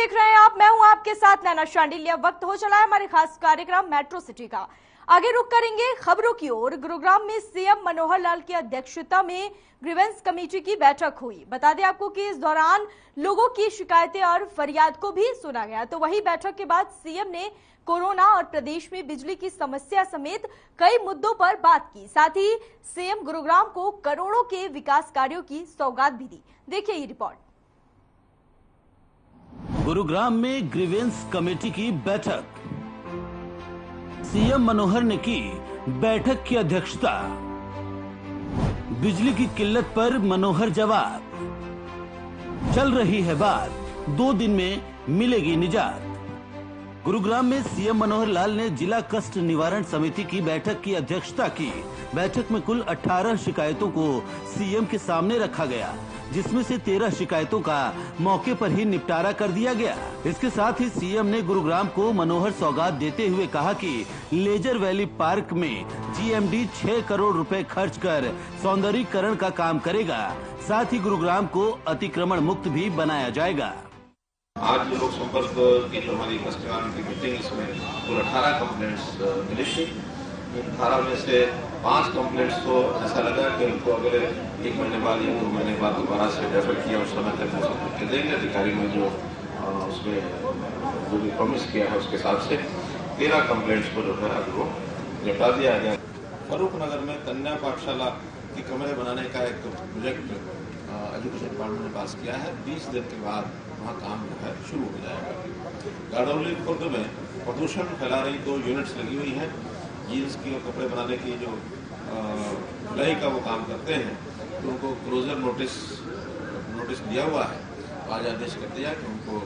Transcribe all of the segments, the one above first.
देख रहे हैं आप, मैं हूं आपके साथ नैना शांडिल्य। वक्त हो चला है हमारे खास कार्यक्रम मेट्रो सिटी का। आगे रुक करेंगे खबरों की ओर। गुरुग्राम में सीएम मनोहर लाल की अध्यक्षता में ग्रीवेंस कमेटी की बैठक हुई। बता दें आपको कि इस दौरान लोगों की शिकायतें और फरियाद को भी सुना गया। तो वही बैठक के बाद सीएम ने कोरोना और प्रदेश में बिजली की समस्या समेत कई मुद्दों पर बात की। साथ ही सीएम गुरुग्राम को करोड़ों के विकास कार्यों की सौगात भी दी। देखिए ये रिपोर्ट। गुरुग्राम में ग्रीवेंस कमेटी की बैठक। सीएम मनोहर ने की बैठक की अध्यक्षता। बिजली की किल्लत पर मनोहर जवाब। चल रही है बात, 2 दिन में मिलेगी निजात। गुरुग्राम में सीएम मनोहर लाल ने जिला कष्ट निवारण समिति की बैठक की अध्यक्षता की। बैठक में कुल 18 शिकायतों को सीएम के सामने रखा गया, जिसमें से 13 शिकायतों का मौके पर ही निपटारा कर दिया गया। इसके साथ ही सीएम ने गुरुग्राम को मनोहर सौगात देते हुए कहा कि लेजर वैली पार्क में जीएमडी 6 करोड़ रुपए खर्च कर सौंदर्यीकरण का काम करेगा। साथ ही गुरुग्राम को अतिक्रमण मुक्त भी बनाया जाएगा। आज लोक संपर्क की जो हमारी कस्टमर की मीटिंग, इसमें कुल 18 कंप्लेंट्स मिली थी। 18 में से 5 कंप्लेंट्स तो ऐसा लगा कि उनको अगले 1 महीने बाद या 2 महीने बाद दोबारा से रेफर किया, उस समय तक वो सब देंगे अधिकारी ने जो उसमें जो भी प्रॉमिस किया है उसके हिसाब से 13 कंप्लेंट्स को जो है अभी वो निपटा दिया गया। फरूख नगर में कन्या पाठशाला की कमरे बनाने का एक प्रोजेक्ट एजुकेशन डिपार्टमेंट ने पास किया है। 20 दिन के बाद वहाँ काम जो है शुरू हो जाएगा। गाड़ौली खुर्द में प्रदूषण फैला रही 2 यूनिट्स लगी हुई हैं। जीन्स की और कपड़े बनाने की जो धुलाई का वो काम करते हैं, तो उनको क्लोजर नोटिस दिया हुआ है। तो आज आदेश कर दिया कि उनको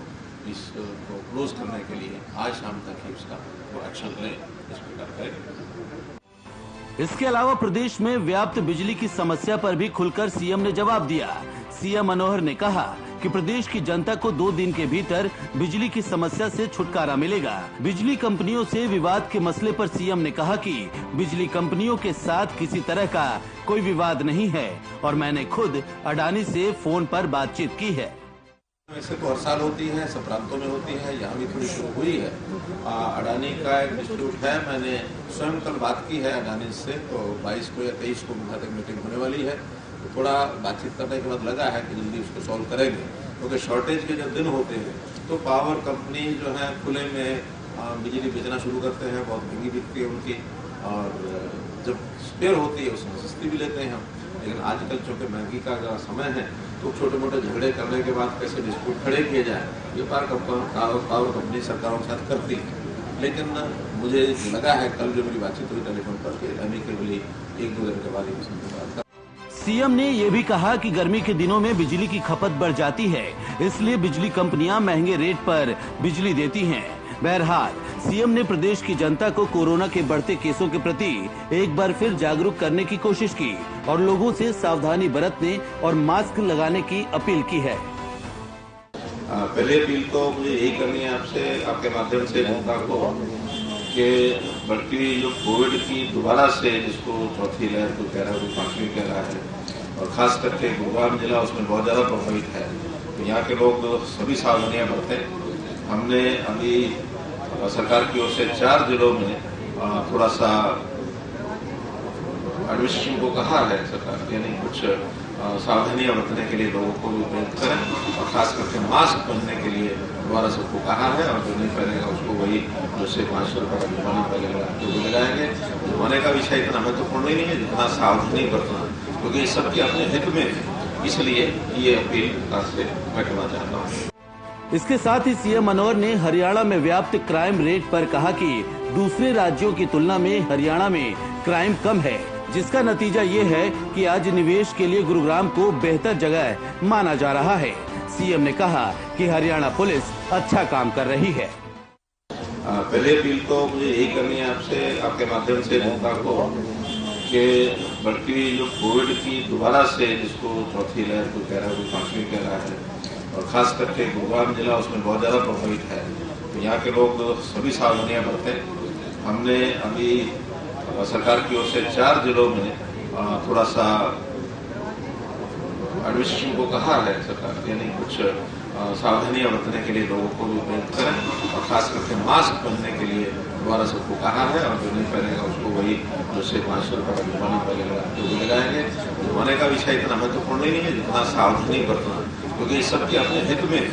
इसको क्लोज करने के लिए आज शाम तक ही उसका वो एक्शन लें, इस प्रकार करें। इसके अलावा प्रदेश में व्याप्त बिजली की समस्या पर भी खुलकर सीएम ने जवाब दिया। सीएम मनोहर ने कहा कि प्रदेश की जनता को 2 दिन के भीतर बिजली की समस्या से छुटकारा मिलेगा। बिजली कंपनियों से विवाद के मसले पर सीएम ने कहा कि बिजली कंपनियों के साथ किसी तरह का कोई विवाद नहीं है और मैंने खुद अडानी से फोन पर बातचीत की है। वैसे तो हर साल होती है, सब प्रांतों में होती है, यहाँ भी थोड़ी शुरू हुई है। अडानी का एक डिस्प्यूट है, मैंने स्वयं कल बात की है अडानी से, तो 22 को या 23 को मुझे तक मीटिंग होने वाली है। तो थोड़ा बातचीत करने के बाद लगा है कि जल्दी उसको सॉल्व करेंगे, क्योंकि शॉर्टेज के जब दिन होते हैं तो पावर कंपनी जो है खुले में बिजली बेचना शुरू करते हैं, बहुत महंगी बिकती है उनकी, और जब स्पेयर होती है उसमें सस्ती भी लेते हैं हम। लेकिन आजकल चूँकि महंगी का अगर समय है तो छोटे मोटे झगड़े करने के बाद कैसे डिस्प्यूट खड़े किए जाए, ये पावर कंपनी सरकारों के साथ करती है। लेकिन मुझे लगा है कल जो मेरी बातचीत हुई टेलीफोन पर कि एमिकेबली 1-2 दिन के बाद ही। सीएम ने ये भी कहा कि गर्मी के दिनों में बिजली की खपत बढ़ जाती है, इसलिए बिजली कंपनियां महंगे रेट पर बिजली देती हैं। बहरहाल सीएम ने प्रदेश की जनता को कोरोना के बढ़ते केसों के प्रति एक बार फिर जागरूक करने की कोशिश की और लोगों से सावधानी बरतने और मास्क लगाने की अपील की है। पहले अपील तो मुझे यही करनी है आपसे, आपके माध्यम से जनता को, कि बढ़ती हुई जो कोविड की दोबारा से जिसको चौथी लहर को कह रहा है, वो 5वीं कह रहा है, और खास करके गुरुग्राम जिला उसमें बहुत ज़्यादा प्रभावित है। तो यहाँ के लोग सभी सावधानियां बरतें। हमने अभी सरकार की ओर से 4 जिलों में थोड़ा सा एडमिनिस्ट्रेशन को कहा है सरकार, यानी कुछ सावधानियां बरतने के लिए लोगों को भी प्रेरित करें, और खास करके मास्क पहनने के लिए दोबारा सबको कहा है, और जो नहीं पहनेगा उसको वही जैसे 500 रुपये का जुर्माना पहलेगा तो भी लगाएंगे। जुर्माने का विषय इतना महत्वपूर्ण नहीं है जितना सावधानी बरतना, क्योंकि ये सबके अपने हित में है, इसलिए ये अपील आपसे मैं करना चाहता हूँ। इसके साथ ही सीएम मनोहर ने हरियाणा में व्याप्त क्राइम रेट पर कहा कि दूसरे राज्यों की तुलना में हरियाणा में क्राइम कम है, जिसका नतीजा ये है कि आज निवेश के लिए गुरुग्राम को बेहतर जगह माना जा रहा है। सीएम ने कहा कि हरियाणा पुलिस अच्छा काम कर रही है। पहले अपील तो मुझे यही करनी है आपसे, आपके माध्यम से जनता को, कि बढ़ती हुई जो कोविड की दोबारा से जिसको चौथी लहर को कह रहा है, वो 5वीं कह रहा है, और खास करके गुरुग्राम जिला उसमें बहुत ज़्यादा प्रभावित है। तो यहाँ के लोग सभी सावधानियां बरतें। हमने अभी सरकार की ओर से 4 जिलों में थोड़ा सा एडमिनिस्ट्रेशन को कहा है सरकार, यानी कुछ सावधानियां बरतने के लिए लोगों को भी प्रेरित करें और खास करके मास्क पहनने के लिए दोबारा सबको कहा है। और जो नहीं पहनेगा उसको वही 200 से 500 रुपये का जुर्माना पहले जो भी लगाएंगे। जुर्माने का विषय इतना महत्वपूर्ण नहीं है जितना सावधानी बरतना, क्योंकि ये सबके अपने हित में है,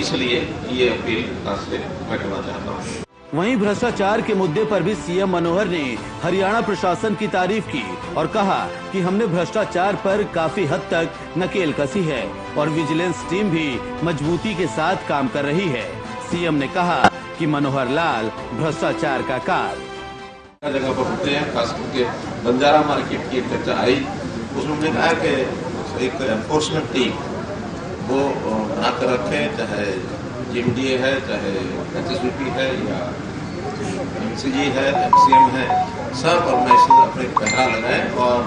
इसलिए ये अपील से मैं करना चाहता हूँ। वहीं भ्रष्टाचार के मुद्दे पर भी सीएम मनोहर ने हरियाणा प्रशासन की तारीफ की और कहा कि हमने भ्रष्टाचार पर काफी हद तक नकेल कसी है और विजिलेंस टीम भी मजबूती के साथ काम कर रही है। सीएम ने कहा कि मनोहर लाल भ्रष्टाचार का काल जगह पर होते हैं, खास करके बंजारा मार्केट की चर्चा आई, उसमें हमने कहा कि एक एनफोर्समेंट टीम वो बनाकर रखे, चाहे जीएमडीए है, चाहे एचएसबीपी है या एमसीजी है, एमसीएम है, सब ऑर्गेनाइजेशन अपने पहरा लगाए और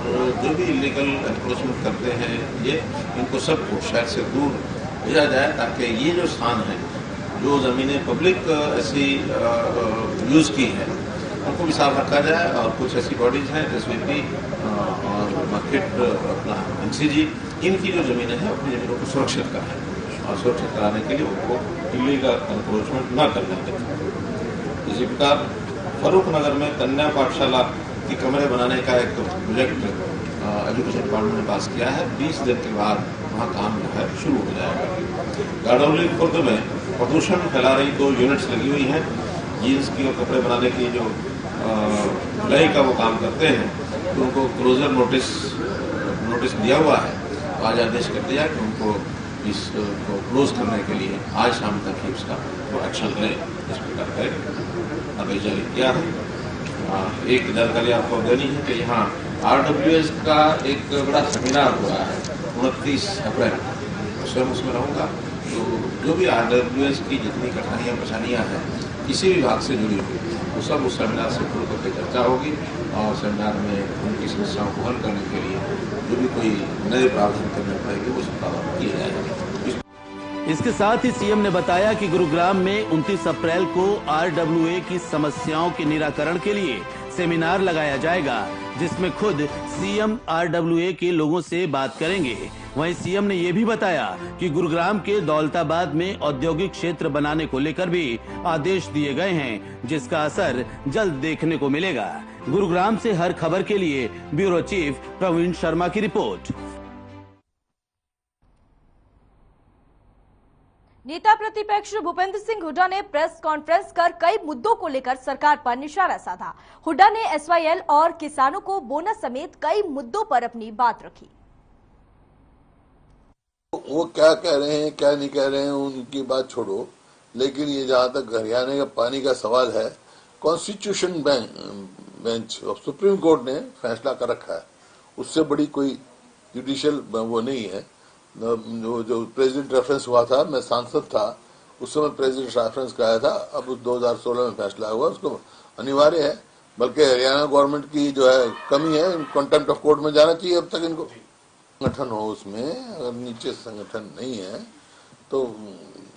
जो भी इलीगल एनफोर्समेंट करते हैं ये इनको सबको शहर से दूर भेजा जाए, ताकि ये जो स्थान है, जो जमीनें पब्लिक ऐसी यूज की है, उनको भी साफ रखा जाए। और कुछ ऐसी बॉडीज हैं एसवीपी और मार्केट अपना एमसीजी, इनकी जो जमीनें हैं अपनी जमीनों को सुरक्षित कराएं और सुरक्षित कराने के लिए उनको इलीगल एनक्रोचमेंट न करने दें। इसी प्रकार फरूख नगर में कन्या पाठशाला की कमरे बनाने का एक प्रोजेक्ट एजुकेशन डिपार्टमेंट ने पास किया है। 20 दिन के बाद वहाँ काम जो है शुरू हो जाएगा। गाड़ौली खुर्द में प्रदूषण फैला रही 2 यूनिट्स लगी हुई हैं, जीन्स की और कपड़े बनाने की जो धुलाई का वो काम करते हैं, तो उनको क्लोजर नोटिस दिया हुआ है। तो आज आदेश कर दिया कि उनको इसको क्लोज करने के लिए आज शाम तक ही उसका वो एक्शन लें, इस प्रकार का आदेश जारी किया है। एक जानकारी आपको देनी है कि यहाँ RWS का एक बड़ा सेमिनार हुआ है 29 अप्रैल, स्वयं उसमें रहूँगा। तो जो भी RWS की जितनी कठिनाइयाँ परेशानियाँ हैं किसी भी भाग से जुड़ी हुई, वो सब उस सेमिनार से खुल करके चर्चा होगी और सेमिनार में उनकी समस्याओं को हल करने के लिए जो भी कोई नए प्रावधान करने पड़ेंगे वो सब प्रावधान किए जाएंगे। इसके साथ ही सीएम ने बताया कि गुरुग्राम में 29 अप्रैल को RWA की समस्याओं के निराकरण के लिए सेमिनार लगाया जाएगा, जिसमें खुद सीएम RWA के लोगों से बात करेंगे। वहीं सीएम ने यह भी बताया कि गुरुग्राम के दौलताबाद में औद्योगिक क्षेत्र बनाने को लेकर भी आदेश दिए गए हैं, जिसका असर जल्द देखने को मिलेगा। गुरुग्राम से हर खबर के लिए ब्यूरो चीफ प्रवीण शर्मा की रिपोर्ट। नेता प्रतिपक्ष भूपेंद्र सिंह हुड्डा ने प्रेस कॉन्फ्रेंस कर कई मुद्दों को लेकर सरकार पर निशाना साधा। हुड्डा ने SYL और किसानों को बोनस समेत कई मुद्दों पर अपनी बात रखी। वो क्या कह रहे हैं क्या नहीं कह रहे हैं उनकी बात छोड़ो, लेकिन ये जहां तक हरियाणा का पानी का सवाल है, constitution bench of supreme court ने फैसला कर रखा है, उससे बड़ी कोई जुडिशियल वो नहीं है। जो प्रेसिडेंट रेफरेंस हुआ था, मैं सांसद था उस समय प्रेसिडेंट रेफरेंस कराया था, अब 2016 में फैसला हुआ, उसको अनिवार्य है। बल्कि हरियाणा गवर्नमेंट की जो है कमी है, कंटेम्प्ट ऑफ कोर्ट में जाना चाहिए अब तक इनको। संगठन हो उसमें, अगर नीचे संगठन नहीं है तो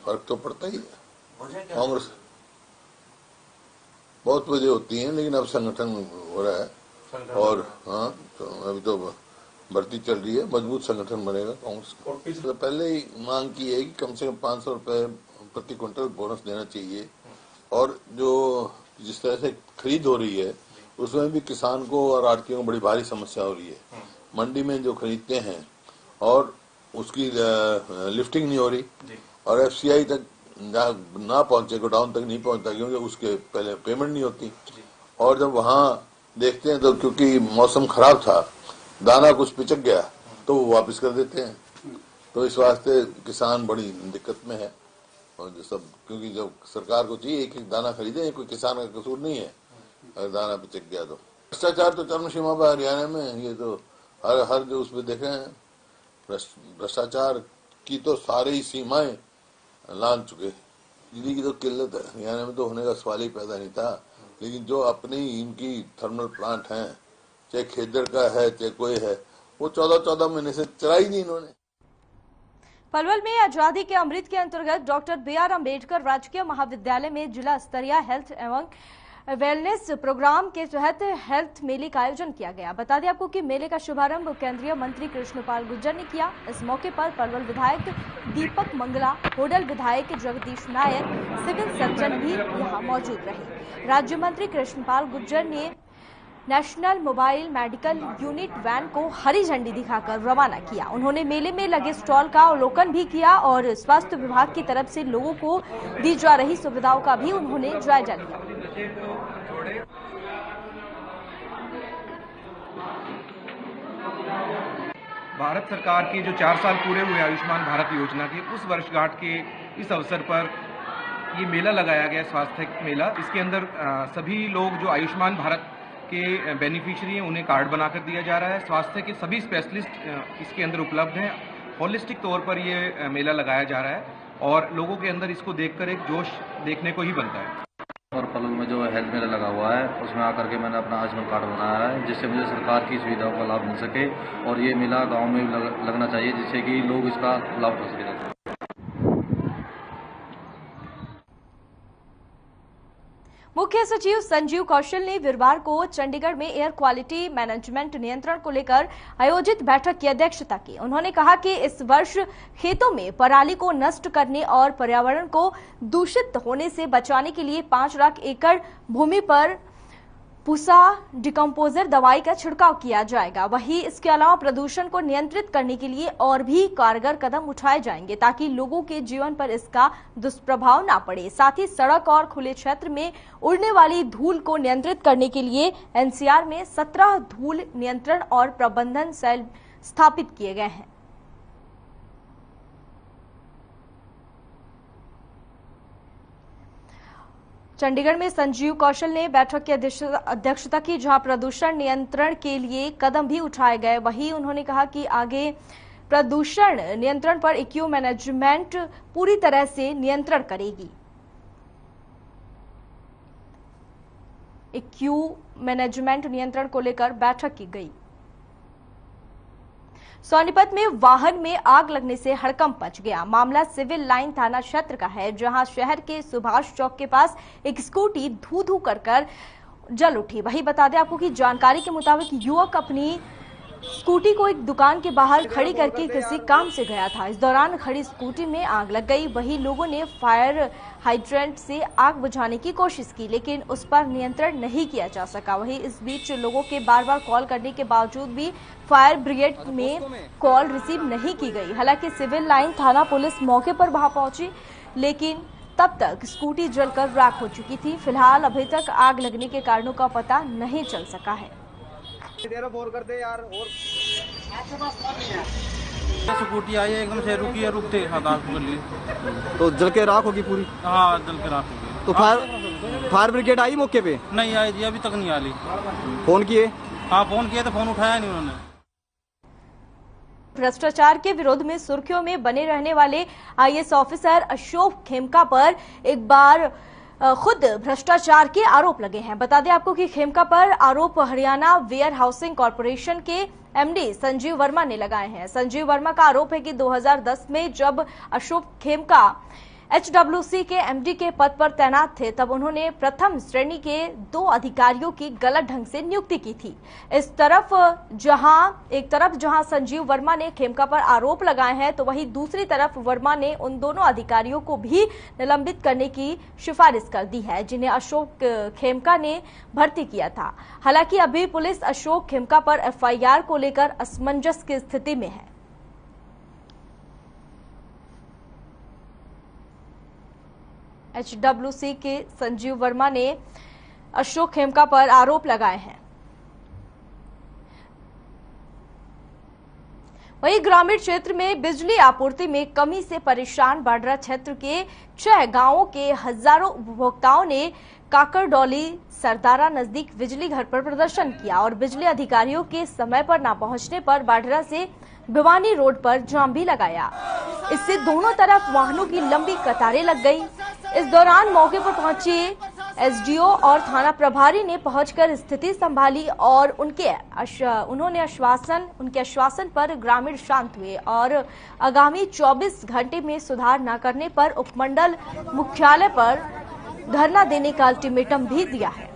फर्क तो पड़ता ही है। कांग्रेस बहुत वजह होती है, लेकिन अब संगठन हो रहा है और हाँ, तो अभी तो भर्ती चल रही है, मजबूत संगठन बनेगा कांग्रेस का। तो पहले ही मांग की है कि कम से कम 500 रुपए प्रति क्विंटल बोनस देना चाहिए। और जो जिस तरह से खरीद हो रही है उसमें भी किसान को और आड़तियों को बड़ी भारी समस्या हो रही है। मंडी में जो खरीदते हैं और उसकी लिफ्टिंग नहीं हो रही और FCI तक ना पहुंचे, गोडाउन तक नहीं पहुंचता, क्योंकि उसके पहले पेमेंट नहीं होती। और जब वहां देखते हैं तो क्योंकि मौसम खराब था, दाना कुछ पिचक गया तो वो वापस कर देते हैं। तो इस वास्ते किसान बड़ी दिक्कत में है। और जो सब, क्योंकि जब सरकार को चाहिए एक दाना खरीदे, कोई किसान का कसूर नहीं है अगर दाना पिचक गया तो। भ्रष्टाचार तो चरम सीमा पर हरियाणा में, ये तो हर जो उसमें देखे हैं, भ्रष्टाचार की तो सारी ही सीमाएं लांघ चुके। बिजली की तो किल्लत है हरियाणा में, तो होने का सवाल ही पैदा नहीं था। लेकिन जो अपनी इनकी थर्मल प्लांट हैं, चाहे खेदड़ का है चाहे कोई है, वो 14 महीने से चलाई नहीं इन्होंने। पलवल में आजादी के अमृत के अंतर्गत डॉक्टर BR अम्बेडकर राजकीय महाविद्यालय में जिला स्तरीय हेल्थ एवं वेलनेस प्रोग्राम के तहत हेल्थ मेले का आयोजन किया गया। बता दें आपको कि मेले का शुभारंभ केंद्रीय मंत्री कृष्णपाल गुर्जर ने किया। इस मौके पर पलवल विधायक दीपक मंगला, होडल विधायक जगदीश नायर, सिविल सर्जन भी यहां मौजूद रहे। राज्य मंत्री कृष्णपाल गुर्जर ने national mobile medical unit van को हरी झंडी दिखाकर रवाना किया। उन्होंने मेले में लगे स्टॉल का अवलोकन भी किया और स्वास्थ्य विभाग की तरफ से लोगों को दी जा रही सुविधाओं का भी उन्होंने जायजा लिया। भारत सरकार के जो 4 साल पूरे हुए आयुष्मान भारत योजना के उस वर्षगांठ के इस अवसर पर ये मेला लगाया गया, स्वास्थ्य मेला। इसके अंदर सभी लोग जो आयुष्मान भारत के बेनिफिशियरी हैं उन्हें कार्ड बनाकर दिया जा रहा है। स्वास्थ्य के सभी स्पेशलिस्ट इसके अंदर उपलब्ध हैं। होलिस्टिक तौर पर ये मेला लगाया जा रहा है और लोगों के अंदर इसको देखकर एक जोश देखने को ही बनता है। और पलवल में जो हेल्थ मेला लगा हुआ है उसमें आकर के मैंने अपना आयुष्मान कार्ड बनाया है, जिससे मुझे सरकार की सुविधाओं का लाभ मिल सके और ये मेला गांव में लगना चाहिए जिससे कि लोग इसका लाभ उठा सके। मुख्य सचिव संजीव कौशल ने वीरवार को चंडीगढ़ में एयर क्वालिटी मैनेजमेंट नियंत्रण को लेकर आयोजित बैठक की अध्यक्षता की। उन्होंने कहा कि इस वर्ष खेतों में पराली को नष्ट करने और पर्यावरण को दूषित होने से बचाने के लिए 5 लाख एकड़ भूमि पर पूसा डिकम्पोजर दवाई का छिड़काव किया जाएगा। वहीं इसके अलावा प्रदूषण को नियंत्रित करने के लिए और भी कारगर कदम उठाए जाएंगे ताकि लोगों के जीवन पर इसका दुष्प्रभाव ना पड़े। साथ ही सड़क और खुले क्षेत्र में उड़ने वाली धूल को नियंत्रित करने के लिए एनसीआर में 17 धूल नियंत्रण और प्रबंधन सेल स्थापित किए गए हैं। चंडीगढ़ में संजीव कौशल ने बैठक की अध्यक्षता की, जहां प्रदूषण नियंत्रण के लिए कदम भी उठाए गए। वहीं उन्होंने कहा कि आगे प्रदूषण नियंत्रण पर इक्यू मैनेजमेंट पूरी तरह से नियंत्रण करेगी। इक्यू मैनेजमेंट नियंत्रण को लेकर बैठक की गई। सोनीपत में वाहन में आग लगने से हड़कंप मच गया। मामला सिविल लाइन थाना क्षेत्र का है, जहां शहर के सुभाष चौक के पास एक स्कूटी धू-धू कर जल उठी। वहीं बता दें आपको कि जानकारी के मुताबिक युवक अपनी स्कूटी को एक दुकान के बाहर खड़ी करके किसी काम से गया था। इस दौरान खड़ी स्कूटी में आग लग गई। वहीं लोगों ने फायर हाइड्रेंट से आग बुझाने की कोशिश की, लेकिन उस पर नियंत्रण नहीं किया जा सका। वहीं इस बीच लोगों के बार-बार कॉल करने के बावजूद भी फायर ब्रिगेड में कॉल रिसीव नहीं की गई। हालांकि सिविल लाइन थाना पुलिस मौके पर वहां पहुंची, लेकिन तब तक स्कूटी जलकर राख हो चुकी थी। फिलहाल अभी तक आग लगने के कारणों का पता नहीं चल सका है। करते यार और आपके पास कौन नहीं है? स्कूटी आई है, एकदम से रुकी है, रुकते ही तो जल के राख होगी पूरी? हाँ, जल के राख होगी। तो फायर ब्रिगेड आई मौके पे? नहीं आई जी, अभी तक नहीं आई। फोन किए? हाँ फोन किए तो फोन उठाया नहीं उन्होंने। भ्रष्टाचार के विरोध में सुर्खियों में बने रहने वाले आईएएस ऑफिसर अशोक खेमका पर एक बार खुद भ्रष्टाचार के आरोप लगे हैं। बता दें आपको कि खेमका पर आरोप हरियाणा वेयर हाउसिंग कॉर्पोरेशन के एमडी संजीव वर्मा ने लगाए हैं। संजीव वर्मा का आरोप है कि 2010 में जब अशोक खेमका एचडब्ल्यूसी के एमडी के पद पर तैनात थे, तब उन्होंने प्रथम श्रेणी के 2 अधिकारियों की गलत ढंग से नियुक्ति की थी। एक तरफ जहां संजीव वर्मा ने खेमका पर आरोप लगाए हैं, तो वहीं दूसरी तरफ वर्मा ने उन दोनों अधिकारियों को भी निलंबित करने की सिफारिश कर दी है, जिन्हें अशोक खेमका ने भर्ती किया था। हालांकि अभी पुलिस अशोक खेमका पर एफआईआर को लेकर असमंजस की स्थिति में है। एचडब्ल्यूसी के संजीव वर्मा ने अशोक खेमका पर आरोप लगाए हैं। वहीं ग्रामीण क्षेत्र में बिजली आपूर्ति में कमी से परेशान बाडरा क्षेत्र के 6 गांवों के हजारों उपभोक्ताओं ने काकरडौली सरदारा नजदीक बिजली घर पर प्रदर्शन किया और बिजली अधिकारियों के समय पर न पहुंचने पर बाडरा से भिवानी रोड पर जाम भी लगाया। इससे दोनों तरफ वाहनों की लंबी कतारें लग गई। इस दौरान मौके पर पहुंचे एसडीओ और थाना प्रभारी ने पहुंचकर स्थिति संभाली और उनके आश्वासन पर ग्रामीण शांत हुए और आगामी 24 घंटे में सुधार न करने पर उपमंडल मुख्यालय पर धरना देने का अल्टीमेटम भी दिया है।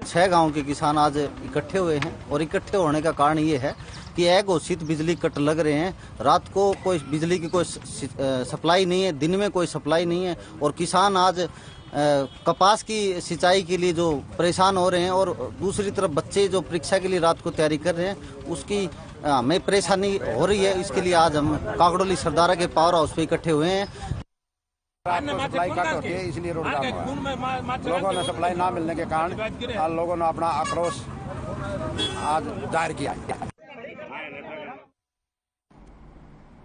छह गांव के किसान आज इकट्ठे हुए हैं और इकट्ठे होने का कारण ये है कि अघोषित बिजली कट लग रहे हैं। रात को कोई बिजली की कोई सप्लाई नहीं है, दिन में कोई सप्लाई नहीं है और किसान आज कपास की सिंचाई के लिए जो परेशान हो रहे हैं और दूसरी तरफ बच्चे जो परीक्षा के लिए रात को तैयारी कर रहे हैं उसकी हमें परेशानी हो रही है। इसके लिए आज हम काकड़ोली सरदारा के पावर हाउस पे इकट्ठे हुए हैं। सप्लाई कट होती है इसलिए रोड जाम हुआ है। लोगों ने सप्लाई ना मिलने के कारण आज लोगों ने अपना आक्रोश आज जाहिर किया।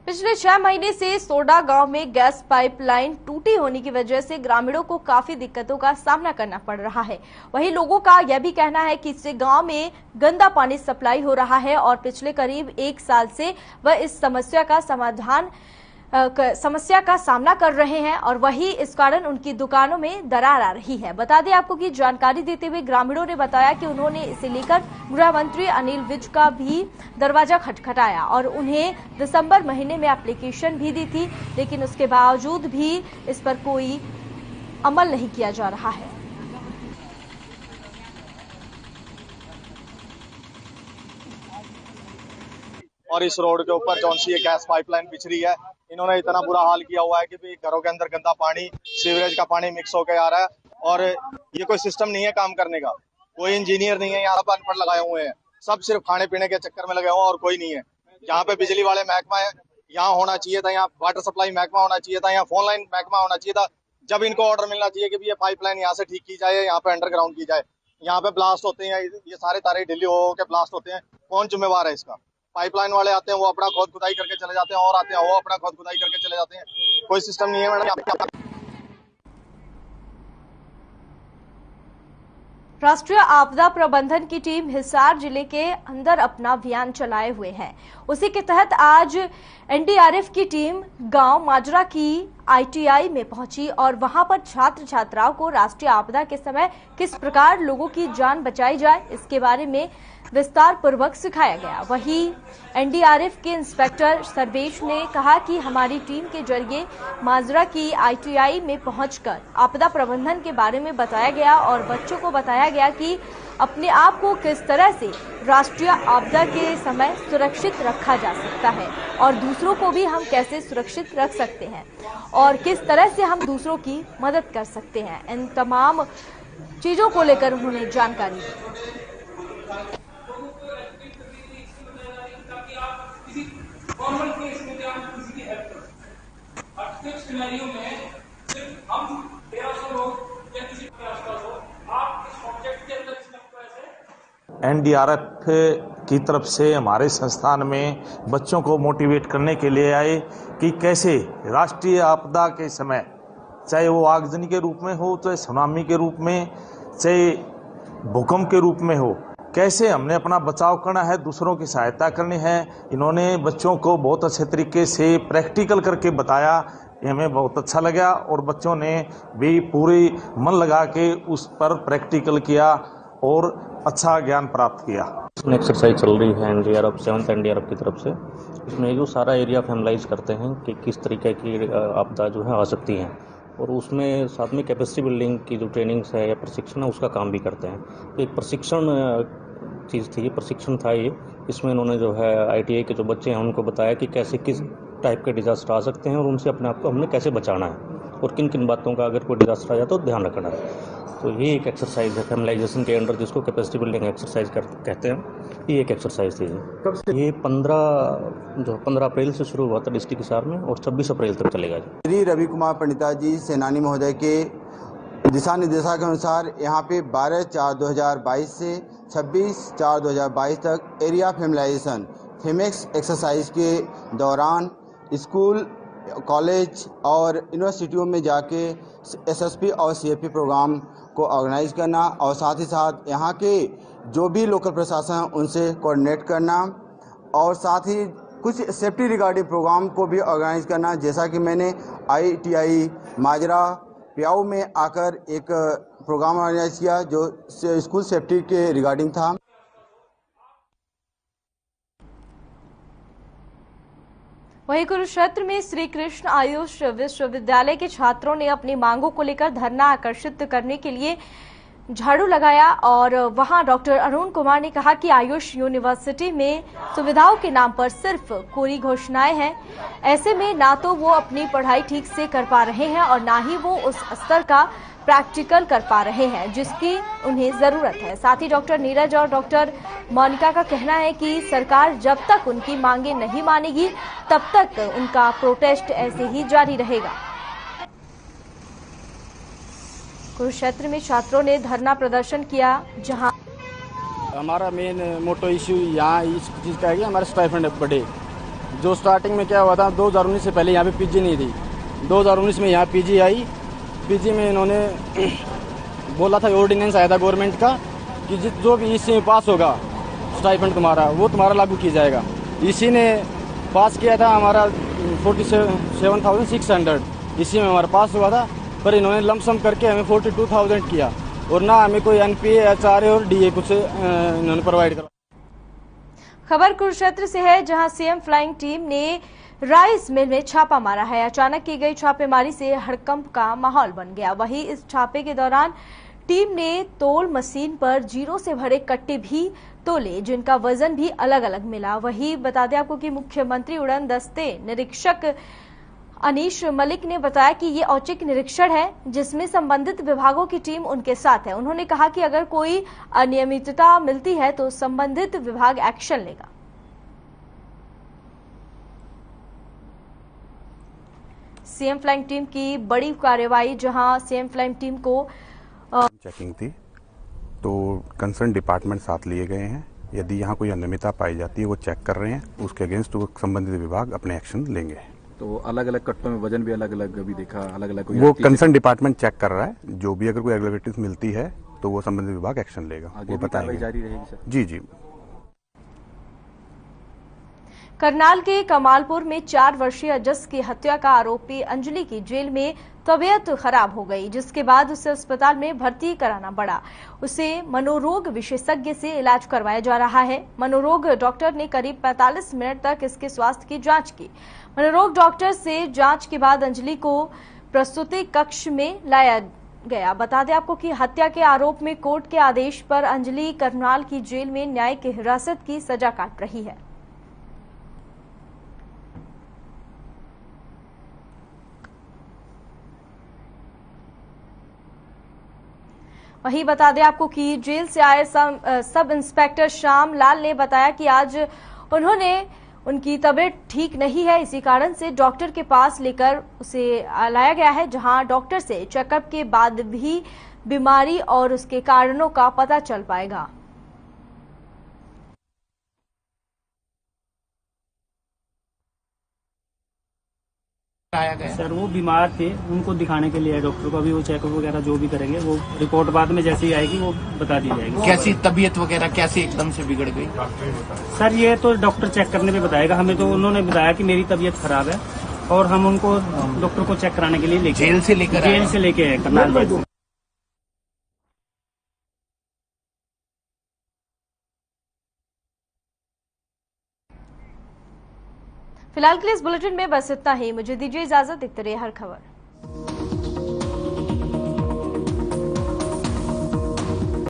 पिछले 6 महीने से सोडा गांव में गैस पाइपलाइन टूटी होने की वजह से ग्रामीणों को काफी दिक्कतों का सामना करना पड़ रहा है। वहीं लोगों का यह भी कहना है कि इससे गांव में गंदा पानी सप्लाई हो रहा है और पिछले करीब 1 साल से वह इस समस्या का सामना कर रहे हैं और वही इस कारण उनकी दुकानों में दरार आ रही है। बता दें आपको कि जानकारी देते हुए ग्रामीणों ने बताया कि उन्होंने इसे लेकर गृह मंत्री अनिल विज का भी दरवाजा खटखटाया और उन्हें दिसंबर महीने में एप्लीकेशन भी दी थी, लेकिन उसके बावजूद भी इस पर कोई अमल नहीं किया जा रहा है। और इस रोड के ऊपर जौन सी गैस पाइपलाइन बिछ रही है, इन्होंने इतना बुरा हाल किया हुआ है कि भाई घरों के अंदर गंदा पानी, सीवरेज का पानी मिक्स होकर आ रहा है और ये कोई सिस्टम नहीं है काम करने का। कोई इंजीनियर नहीं है, यहाँ पर अनपढ़ लगाए हुए हैं, सब सिर्फ खाने पीने के चक्कर में लगे हुए हैं और कोई नहीं है। यहाँ पे बिजली वाले महकमा है, यहाँ होना चाहिए था, यहाँ वाटर सप्लाई महकमा होना चाहिए था, यहाँ फोन लाइन महकमा होना चाहिए था। जब इनको ऑर्डर मिलना चाहिए कि ये पाइपलाइन यहाँ से ठीक की जाए, यहाँ पे अंडरग्राउंड की जाए। यहाँ पे ब्लास्ट होते हैं, ये सारे तारे ढीले हो के ब्लास्ट होते हैं, कौन जिम्मेवार है इसका? पाइपलाइन वाले आते हैं, वो अपना खोद खुदाई करके चले जाते हैं और आते हैं वो अपना खोद खुदाई करके चले जाते हैं। कोई सिस्टम नहीं है मैडम। राष्ट्रीय आपदा प्रबंधन की टीम हिसार जिले के अंदर अपना अभियान चलाए हुए है। उसी के तहत आज एनडीआरएफ की टीम गांव माजरा की आईटीआई में पहुंची और वहां पर छात्र छात्राओं को राष्ट्रीय आपदा के समय किस प्रकार लोगों की जान बचाई जाए इसके बारे में विस्तार पूर्वक सिखाया गया। वहीं एनडीआरएफ के इंस्पेक्टर सर्वेश ने कहा कि हमारी टीम के जरिए माजरा की आईटीआई में पहुंचकर आपदा प्रबंधन के बारे में बताया गया और बच्चों को बताया गया कि अपने आप को किस तरह से राष्ट्रीय आपदा के समय सुरक्षित रखा जा सकता है और दूसरों को भी हम कैसे सुरक्षित रख सकते हैं और किस तरह से हम दूसरों की मदद कर सकते हैं। इन तमाम चीजों को लेकर उन्होंने जानकारी दी। एनडीआरएफ की तरफ से हमारे संस्थान में बच्चों को मोटिवेट करने के लिए आए कि कैसे राष्ट्रीय आपदा के समय, चाहे वो आगजनी के रूप में हो, चाहे सुनामी के रूप में, चाहे भूकंप के रूप में हो, कैसे हमने अपना बचाव करना है, दूसरों की सहायता करनी है। इन्होंने बच्चों को बहुत अच्छे तरीके से प्रैक्टिकल करके बताया, हमें बहुत अच्छा लगा और बच्चों ने भी पूरी मन लगा के उस पर प्रैक्टिकल किया और अच्छा ज्ञान प्राप्त किया। इसमें एक्सरसाइज चल रही है एनडीआरएफ 7th एनडीआरएफ की तरफ से। इसमें जो सारा एरिया आप एनालाइज करते हैं कि किस तरीके की आपदा जो है आ सकती हैं और उसमें साथ में कैपेसिटी बिल्डिंग की जो ट्रेनिंग्स है या प्रशिक्षण है उसका काम भी करते हैं। तो एक प्रशिक्षण चीज़ थी, प्रशिक्षण था ये। इसमें इन्होंने जो है आईटीआई के जो बच्चे हैं उनको बताया कि कैसे किस टाइप के डिजास्टर आ सकते हैं और उनसे अपने आप को हमने कैसे बचाना है और किन किन बातों का अगर कोई डिजास्टर आ जाए तो ध्यान रखना है। तो ये एक एक्सरसाइज है फैमिलाइजेशन के अंडर, जिसको कैपेसिटी बिल्डिंग एक्सरसाइज कहते हैं। ये एक एक्सरसाइज थी। ये 15 अप्रैल से शुरू हुआ था डिस्ट्रिक्ट हिसार में और 26 अप्रैल तक चलेगा। श्री रवि कुमार पंडिता जी सेनानी महोदय के दिशा निर्देशा के अनुसार यहाँ पे 12/4/2022 से 26/4/2022 तक एरिया फैमिलाइजेशन फेमेक्स एक्सरसाइज के दौरान स्कूल, कॉलेज और यूनिवर्सिटियों में जाके एसएसपी और सीएफपी प्रोग्राम को ऑर्गेनाइज करना और साथ ही साथ यहाँ के जो भी लोकल प्रशासन हैं उनसे कोऑर्डिनेट करना और साथ ही कुछ सेफ्टी रिगार्डिंग प्रोग्राम को भी ऑर्गेनाइज करना। जैसा कि मैंने आईटीआई माजरा प्याऊ में आकर एक प्रोग्राम ऑर्गेनाइज किया जो स्कूल सेफ्टी के रिगार्डिंग था। वहीं कुरुक्षेत्र में श्री कृष्ण आयुष विश्वविद्यालय के छात्रों ने अपनी मांगों को लेकर धरना आकर्षित करने के लिए झाड़ू लगाया और वहां डॉक्टर अरुण कुमार ने कहा कि आयुष यूनिवर्सिटी में सुविधाओं के नाम पर सिर्फ कोरी घोषणाएं हैं। ऐसे में ना तो वो अपनी पढ़ाई ठीक से कर पा रहे हैं और ना ही वो उस स्तर का प्रैक्टिकल कर पा रहे हैं जिसकी उन्हें जरूरत है। साथ ही डॉक्टर नीरज और डॉक्टर मोनिका का कहना है कि सरकार जब तक उनकी मांगे नहीं मानेगी तब तक उनका प्रोटेस्ट ऐसे ही जारी रहेगा। कुरुक्षेत्र में छात्रों ने धरना प्रदर्शन किया, जहां हमारा मेन मोटो इश्यू यहाँ इस चीज का है कि हमारा स्टाइपेंड बढ़े। जो स्टार्टिंग में क्या हुआ था 2019 से पहले यहाँ पे पीजी नहीं थी, 2019 में यहाँ पीजी आई। पीजी में इन्होंने बोला था, ऑर्डिनेंस आया था गवर्नमेंट का कि जो भी इसी में पास होगा स्टाइपेंड तुम्हारा वो तुम्हारा लागू किया जाएगा। इसी ने पास किया था हमारा 47,600 इसी में हमारा पास हुआ था, पर इन्होंने लमसम करके हमें 42,000 किया और ना हमें कोई एनपीए, एचआरए और डीए कुछ इन्होंने प्रोवाइड करा। खबर कुरुक्षेत्र से है, जहां सीएम फ्लाइंग टीम ने राइस मिल में छापा मारा है। अचानक की गई छापेमारी से हड़कंप का माहौल बन गया। वहीं इस छापे के दौरान टीम ने तोल मशीन पर जीरो से भरे कट्टे भी तोले, जिनका वजन भी अलग अलग मिला। वहीं बता दें आपको कि मुख्यमंत्री उड़न दस्ते निरीक्षक अनीश मलिक ने बताया कि ये औचक निरीक्षण है जिसमें संबंधित विभागों की टीम उनके साथ है। उन्होंने कहा कि अगर कोई अनियमितता मिलती है तो संबंधित विभाग एक्शन लेगा। सीएम फ्लाइंग टीम की बड़ी कार्रवाई, जहां सीएम फ्लाइंग टीम को चेकिंग थी तो कंसर्न डिपार्टमेंट साथ लिए गए हैं। यदि यहाँ कोई अनियमितता पाई जाती है वो चेक कर रहे हैं, उसके अगेंस्ट वो संबंधित विभाग अपने एक्शन लेंगे। तो अलग अलग कट्टों में वजन भी अलग अलग अभी देखा, अलग अलग वो कंसर्न डिपार्टमेंट चेक कर रहा है। जो भी अगर कोई रेगुलेटरीज मिलती है तो वो संबंधित विभाग एक्शन लेगा, वो बताएंगे। जारी रहेगी सर? जी जी। करनाल के कमालपुर में 4 वर्षीय अजस की हत्या का आरोपी अंजलि की जेल में तबीयत खराब हो गई, जिसके बाद उसे अस्पताल में भर्ती कराना पड़ा। उसे मनोरोग विशेषज्ञ से इलाज करवाया जा रहा है। मनोरोग डॉक्टर ने करीब 45 मिनट तक इसके स्वास्थ्य की जांच की। मनोरोग डॉक्टर से जांच के बाद अंजलि को प्रसूति कक्ष में लाया गया। बता दें आपको कि हत्या के आरोप में कोर्ट के आदेश पर अंजलि करनाल की जेल में न्यायिक हिरासत की सजा काट रही है। वहीं बता दें आपको कि जेल से आए सब इंस्पेक्टर श्याम लाल ने बताया कि आज उनकी तबीयत ठीक नहीं है, इसी कारण से डॉक्टर के पास लेकर उसे लाया गया है, जहां डॉक्टर से चेकअप के बाद भी बीमारी और उसके कारणों का पता चल पाएगा। सर वो बीमार थे, उनको दिखाने के लिए डॉक्टर को। अभी वो चेकअप वगैरह जो भी करेंगे वो रिपोर्ट बाद में जैसे ही आएगी वो बता दी जाएगी। कैसी तबीयत वगैरह कैसे एकदम से बिगड़ गई? सर ये तो डॉक्टर चेक करने पे बताएगा। हमें तो उन्होंने बताया कि मेरी तबीयत खराब है और हम उनको डॉक्टर को चेक कराने के लिए जेल से लेके आए करनाल। फिलहाल के लिए इस बुलेटिन में बस इतना ही। मुझे दीजिए इजाजत। देखते रहिए हर खबर।